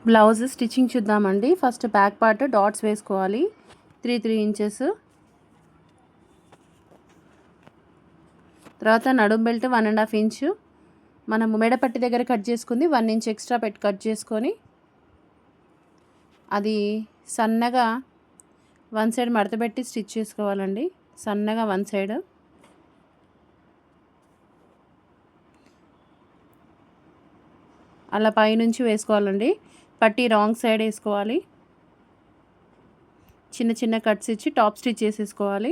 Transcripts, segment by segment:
Blouse stitching చూద్దామండి. First back part dots వేసుకోవాలి 3 inches. తర్వాత నడుం బెల్ట్ 1.5 ఇంచు. మనము మెడపట్టి దగ్గర కట్ చేసుకుంది 1 ఇంచ్ ఎక్స్ట్రా పెట్టి కట్ చేసుకొని అది సన్నగా వన్ సైడ్ మడత పెట్టి స్టిచ్ చేసుకోవాలండి. సన్నగా వన్ సైడ్. అలా పైనుంచి వేసుకోవాలండి. పట్టి రాంగ్ సైడ్ వేసుకోవాలి. చిన్న చిన్న కట్స్ ఇచ్చి టాప్ స్టిచ్ చేసేసుకోవాలి.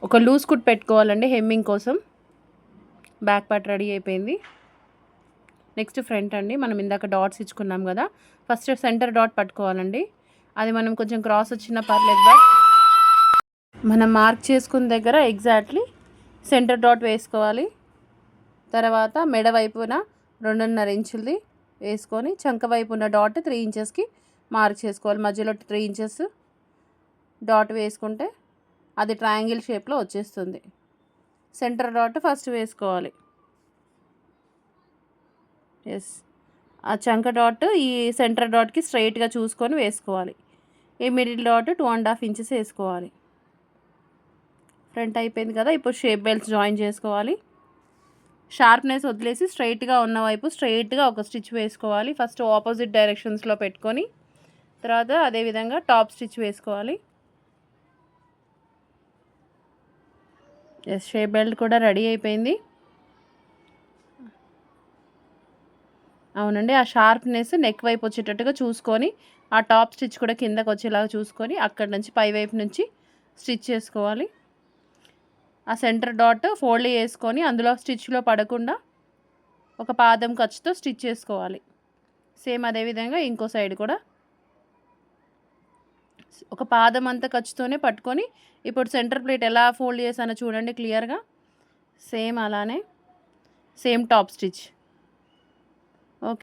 ఒక లూజ్ కుట్ పెట్టుకోవాలండి హెమ్మింగ్ కోసం. బ్యాక్ పార్ట్ రెడీ అయిపోయింది. నెక్స్ట్ ఫ్రంట్ అండి. మనం ఇందాక డాట్స్ ఇచ్చుకున్నాం కదా, ఫస్ట్ సెంటర్ డాట్ పట్టుకోవాలండి. అది మనం కొంచెం క్రాస్ వచ్చిన పర్లేదు, బట్ మనం మార్క్ చేసుకున్న దగ్గర ఎగ్జాక్ట్లీ సెంటర్ డాట్ వేసుకోవాలి. తర్వాత మెడ వైపున 2.5 ఇంచులది వేసుకొని చంక వైపు ఉన్న డాట్ 3 ఇంచెస్కి మార్క్ చేసుకోవాలి. మధ్యలో 3 ఇంచెస్ డాట్ వేసుకుంటే అది ట్రయాంగిల్ షేప్లో వచ్చేస్తుంది. సెంటర్ డాట్ ఫస్ట్ వేసుకోవాలి. ఎస్, ఆ చంక డాట్ ఈ సెంటర్ డాట్కి స్ట్రైట్గా చూసుకొని వేసుకోవాలి. ఈ మిడిల్ డాట్ 2.5 ఇంచెస్ వేసుకోవాలి. ఫ్రంట్ అయిపోయింది కదా. ఇప్పుడు షేప్ బెల్ట్స్ జాయిన్ చేసుకోవాలి. షార్ప్నెస్ వదిలేసి స్ట్రైట్గా ఉన్న వైపు స్ట్రైట్గా ఒక స్టిచ్ వేసుకోవాలి. ఫస్ట్ ఆపోజిట్ డైరెక్షన్స్లో పెట్టుకొని తర్వాత అదేవిధంగా టాప్ స్టిచ్ వేసుకోవాలి. ఎస్, షేప్ బెల్ట్ కూడా రెడీ అయిపోయింది. అవునండి, ఆ షార్ప్నెస్ నెక్ వైపు వచ్చేటట్టుగా చూసుకొని ఆ టాప్ స్టిచ్ కూడా కిందకు వచ్చేలాగా చూసుకొని అక్కడి నుంచి పై వైపు నుంచి స్టిచ్ చేసుకోవాలి. ఆ సెంటర్ డాట్ ఫోల్డ్ చేసుకొని అందులో స్టిచ్లో పడకుండా ఒక పాదం ఖర్చుతో స్టిచ్ చేసుకోవాలి. సేమ్ అదేవిధంగా ఇంకో సైడ్ కూడా ఒక పాదం అంతా ఖర్చుతోనే పట్టుకొని ఇప్పుడు సెంటర్ ప్లేట్ ఎలా ఫోల్డ్ చేశానో చూడండి క్లియర్గా. సేమ్ అలానే సేమ్ టాప్ స్టిచ్. ఓకే.